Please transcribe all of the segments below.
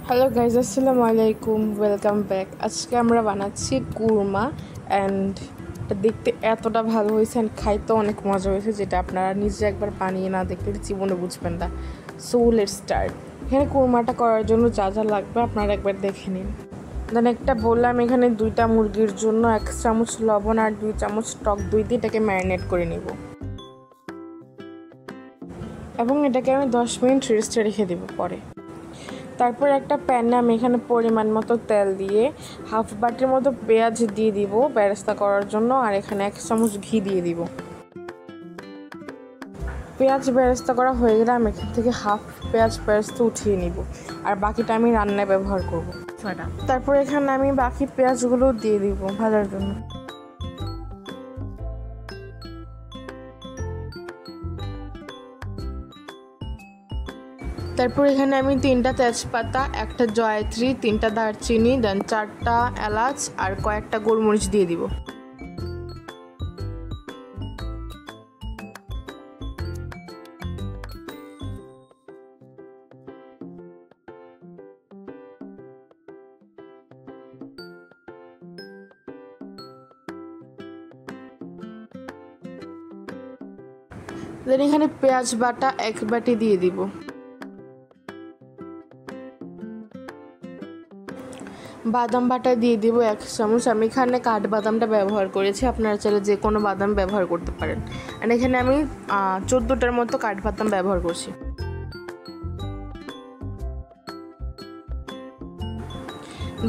Hello guys, আসসালামু আলাইকুম, welcome back. আজকে আমরা বানাচ্ছি কুরমা অ্যান্ড এটা দেখতে এতটা ভালো হয়েছে অ্যান্ড খাইতেও অনেক মজা হয়েছে, যেটা আপনারা নিজে একবার বানিয়ে না দেখলে জীবনে বুঝবেন না। So let's start. এখানে কুরমাটা করার জন্য যা যা লাগবে আপনারা একবার দেখে নিন। দেন একটা বললাম, এখানে 2টা মুরগির জন্য 1 চামচ লবণ আর 2 চামচ টক দই দিয়ে এটাকে ম্যারিনেট করে নিব এবং এটাকে আমি 10 মিনিট রেস্টে রেখে দেবো পরে। তারপর একটা প্যানে আমি এখানে পরিমাণ মতো তেল দিয়ে হাফ বাটির মতো পেঁয়াজ দিয়ে দিব বেরেস্তা করার জন্য, আর এখানে 1 চামচ ঘি দিয়ে দিব। পেঁয়াজ বেরেস্তা করা হয়ে গেলে আমি এখান থেকে হাফ পেঁয়াজ বেরেস্তা উঠিয়ে নিব, আর বাকিটা আমি রান্নায় ব্যবহার করব। তারপর এখানে আমি বাকি পেঁয়াজগুলো দিয়ে দিব ভাজার জন্য। তারপর এখানে আমি 3টা তেজপাতা, 1টা জয়ত্রী, 3টা দারচিনি, দেন 4টা এলাচ আর কয়েকটা গোলমরিচ দিয়ে দিব। দেন এখানে পেঁয়াজ বাটা 1 বাটি দিয়ে দিব। বাদাম বাটা দিয়ে দিব 1 চামচ। আমি এখানে কাঠবাদামটা ব্যবহার করেছি, আপনারা চাইলে যে কোনো বাদাম ব্যবহার করতে পারেন। আর এখানে আমি 14টার মতো কাঠবাদাম ব্যবহার করছি।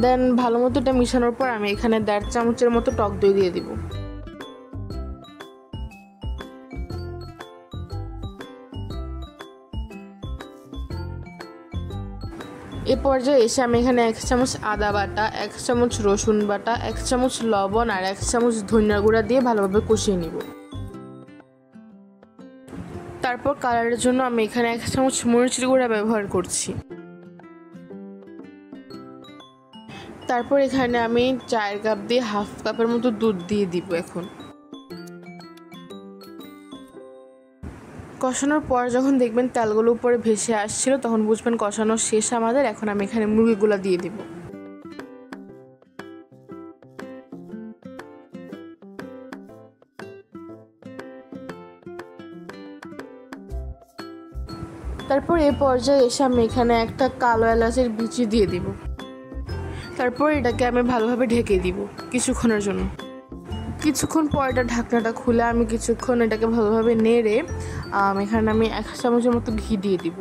দেন ভালো মতো এটা মিশানোর পর আমি এখানে 1.5 চামচের মতো টক দই দিয়ে দিব। এ পর্যায়ে এসে আমি এখানে 1 চামচ আদা বাটা, 1 চামচ রসুন বাটা, 1 চামচ লবণ আর 1 চামচ ধনিয়া গুঁড়া দিয়ে ভালোভাবে কষিয়ে নিব। তারপর কালারের জন্য আমি এখানে 1 চামচ মরিচের গুঁড়া ব্যবহার করছি। তারপর এখানে আমি 4 কাপ দিয়ে হাফ কাপের মতো দুধ দিয়ে দিব। এখন কষানোর পর যখন দেখবেন তেলগুলো উপরে ভেসে আসছিল, তখন বুঝবেন কষানো শেষ আমাদের। এখন আমি এখানে মুরগিগুলো দিয়ে দিব। তারপর এই পর্যায়ে এসে আমি এখানে একটা কালো এলাচের বিচি দিয়ে দিব। তারপর এটাকে আমি ভালোভাবে ঢেকে দিব কিছুক্ষণের জন্য। কিছুক্ষণ পর এটা ঢাকনাটা খুলে আমি কিছুক্ষণ এটাকে ভালোভাবে নেড়ে এখানে আমি 1 চামচের মতো ঘি দিয়ে দিব।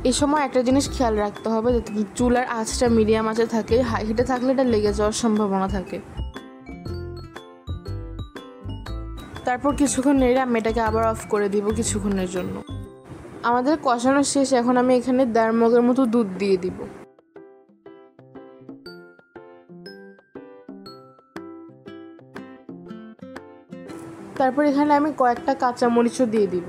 এই সময় একটা জিনিস খেয়াল রাখতে হবে, যাতে চুলার আঁচটা মিডিয়াম আঁচে থাকে। হাই হিটে থাকলে এটা লেগে যাওয়ার সম্ভাবনা থাকে। তারপর কিছুক্ষণ নেড়ে আমি এটাকে আবার অফ করে দিব কিছুক্ষণের জন্য। আমাদের কষানো শেষ। এখন আমি এখানে 1.5 মগের মতো দুধ দিয়ে দিব। তারপর এখানে আমি কয়েকটা কাঁচামরিচও দিয়ে দিব।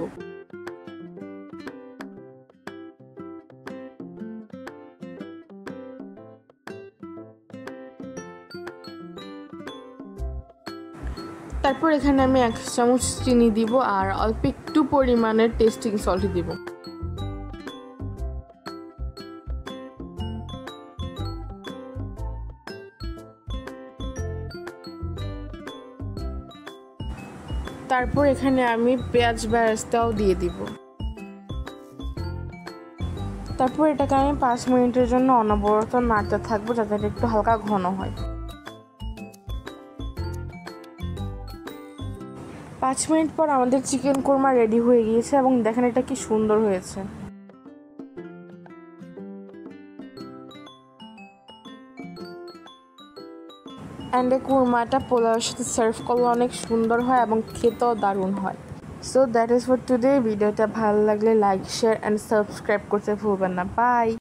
তারপর এখানে আমি 1 চামচ চিনি দিব আর অল্প একটু পরিমাণের টেস্টিং সল্ট দিব। তারপর এখানে আমি পেঁয়াজ বেরেস্তাও দিয়ে দিব। তারপর এটাকে আমি 5 মিনিটের জন্য অনবরত নাড়তে থাকবো, যাতে এটা একটু হালকা ঘন হয়। 5 মিনিট পর আমাদের চিকেন কোরমা রেডি হয়ে গিয়েছে এবং দেখেন এটা কি সুন্দর হয়েছে। অ্যান্ড এই কুরমাটা পোলাওর সাথে সার্ভ করলে অনেক সুন্দর হয় এবং খেতেও দারুণ হয়। So that is for today. ভিডিওটা ভালো লাগলে লাইক, শেয়ার অ্যান্ড সাবস্ক্রাইব করতে ভুলবেন না। বাই।